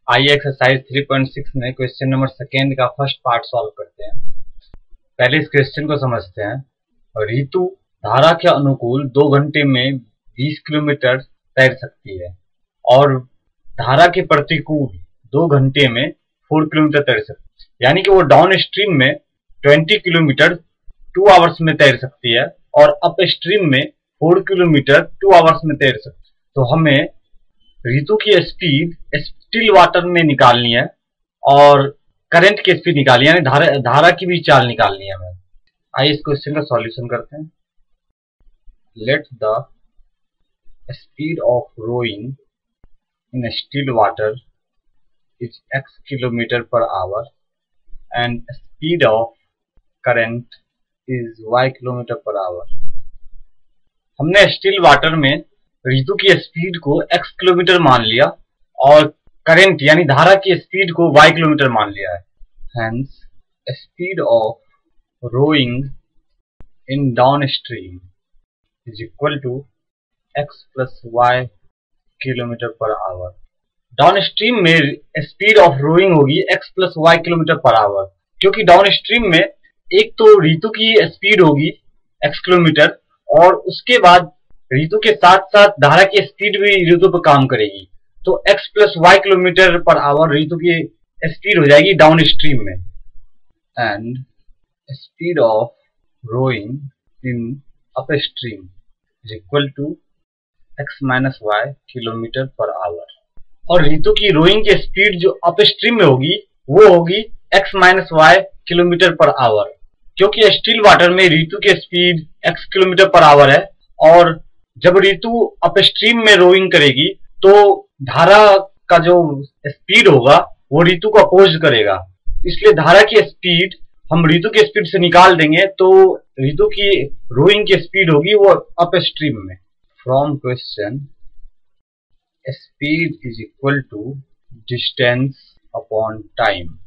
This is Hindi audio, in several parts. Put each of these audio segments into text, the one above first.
आइए एक्सरसाइज 3.6 में क्वेश्चन नंबर सेकेंड का फर्स्ट पार्ट सॉल्व करते हैं। पहले इस क्वेश्चन को समझते हैं। ऋतु धारा के अनुकूल 2 घंटे में 20 किलोमीटर तैर सकती है और धारा के प्रतिकूल 2 घंटे में 4 किलोमीटर तैर सकती है, यानी कि वो डाउन स्ट्रीम में 20 किलोमीटर 2 आवर्स में तैर सकती है और अप स्ट्रीम में 4 किलोमीटर 2 आवर्स में तैर सकती है। तो हमें ऋतु की स्पीड स्टिल वाटर में निकालनी है और करंट की स्पीड निकालनी है, यानी धारा की भी चाल निकालनी है हमें। आइए इस क्वेश्चन का सॉल्यूशन करते हैं। Let the speed of rowing in still water is x kilometre per hour and speed of current is y kilometre per hour. हमने स्टिल वाटर में ऋतु की स्पीड को x किलोमीटर मान लिया और करंट यानी धारा की स्पीड को y किलोमीटर मान लिया है। Hence speed of rowing in downstream is equal to x plus y kilometre per hour. Downstream में स्पीड ऑफ रोइंग होगी x plus y kilometre per hour, क्योंकि डाउन स्ट्रीम में एक तो ऋतु की स्पीड होगी x किलोमीटर और उसके बाद ऋतु के साथ साथ धारा की स्पीड भी ऋतु पर काम करेगी, तो x plus y kilometre per hour Ritu की स्पीड हो जाएगी डाउन स्ट्रीम में। And speed of rowing in upstream is equal to x minus y kilometre per hour. और ऋतु की रोइंग की स्पीड जो अप स्ट्रीम में होगी वो होगी x minus y kilometre per hour, क्योंकि स्टिल वाटर में ऋतु की speed x kilometre per our है और जब ऋतु अपस्ट्रीम में रोइंग करेगी तो धारा का जो स्पीड होगा वो ऋतु को अपोज करेगा, इसलिए धारा की स्पीड हम ऋतु की स्पीड से निकाल देंगे तो ऋतु की रोइंग की स्पीड होगी वो अपस्ट्रीम में। From question speed is equal to distance upon time.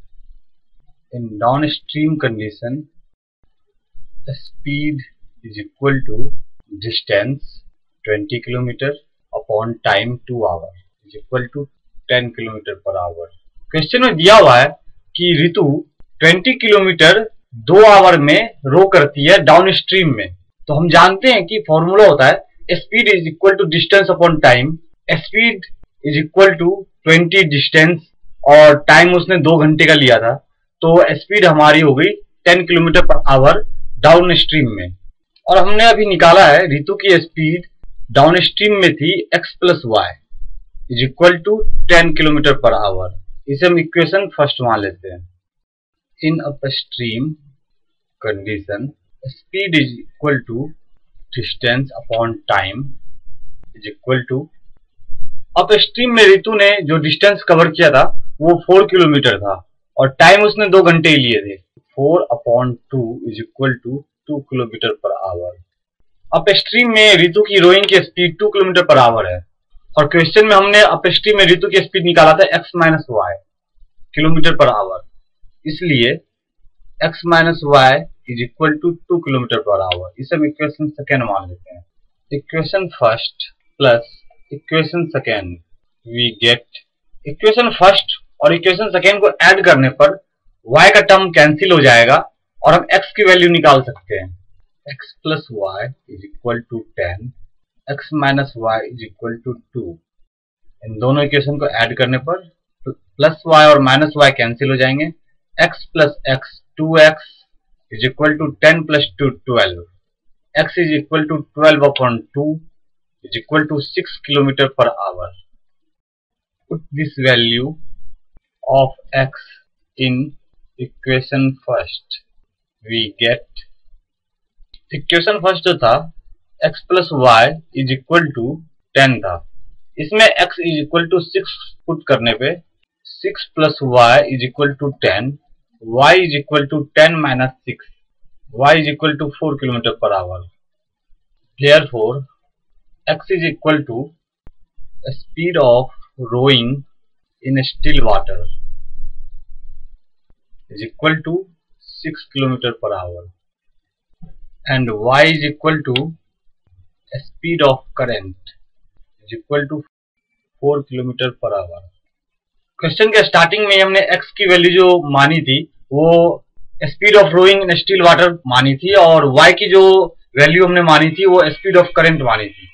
In downstream condition speed is equal to distance 20 kilometre upon time 2 hour is equal to 10 kilometre per hour. Question में दिया हुआ है कि ऋतु 20 किलोमीटर 2 आवर में रो करती है डाउन स्ट्रीम में, तो हम जानते हैं कि फॉर्मूला होता है speed is equal to distance upon time. Speed is equal to 20 distance और टाइम उसने 2 घंटे का लिया था, तो स्पीड हमारी हो गई 10 kilometre per hour downstream में। और हमने अभी निकाला है ऋतु की स्पीड डाउन स्ट्रीम में थी x plus y is equal to 10 kilometre per hour. इसे हम इक्वेशन फर्स्ट मान लेते हैं। In upstream condition speed is equal to distance upon time is equal to, upstream में ऋतु ने जो डिस्टेंस कवर किया था वो 4 किलोमीटर था और टाइम उसने 2 घंटे ही लिए थे। 4 upon 2 is equal to 2 kilometre per hour. Upstream में ऋतु की रोइंग की स्पीड 2 किलोमीटर पर आवर है और क्वेश्चन में हमने अप स्ट्रीम में ऋतु की स्पीड निकाला था x minus y kilometre per hour, इसलिए x minus y is equal to 2 kilometre per hour. इसे हम इक्वेशन सेकेंड मान लेते हैं। Equation first plus equation second we get, equation first और इक्वेशन सेकेंड को ऐड करने पर y का टर्म कैंसिल हो जाएगा और हम x की वैल्यू निकाल सकते हैं। x plus y is equal to 10, x minus y is equal to 2। इन दोनों इक्वेशन को ऐड करने पर प्लस वाई और माइनस वाई कैंसिल हो जाएंगे। x plus x 2x is equal to 10 plus 2 12। x is equal to 12 upon 2 is equal to 6 kilometre per hour. Put this value of x in equation first we get, equation first जो था x plus y is equal to 10 था, इसमें x is equal to 6 put करने पे 6 plus y is equal to 10, y is equal to 10 minus 6, y is equal to 4 kilometre per hour. Therefore x is equal to speed of rowing in still water is equal to 6 kilometre per hour and y is equal to speed of current is equal to 4 kilometre per hour. Question के स्टार्टिंग में हमने x की वैल्यू जो मानी थी वो speed of rowing in still water मानी थी और y की जो वैल्यू हमने मानी थी वो स्पीड ऑफ करंट मानी थी।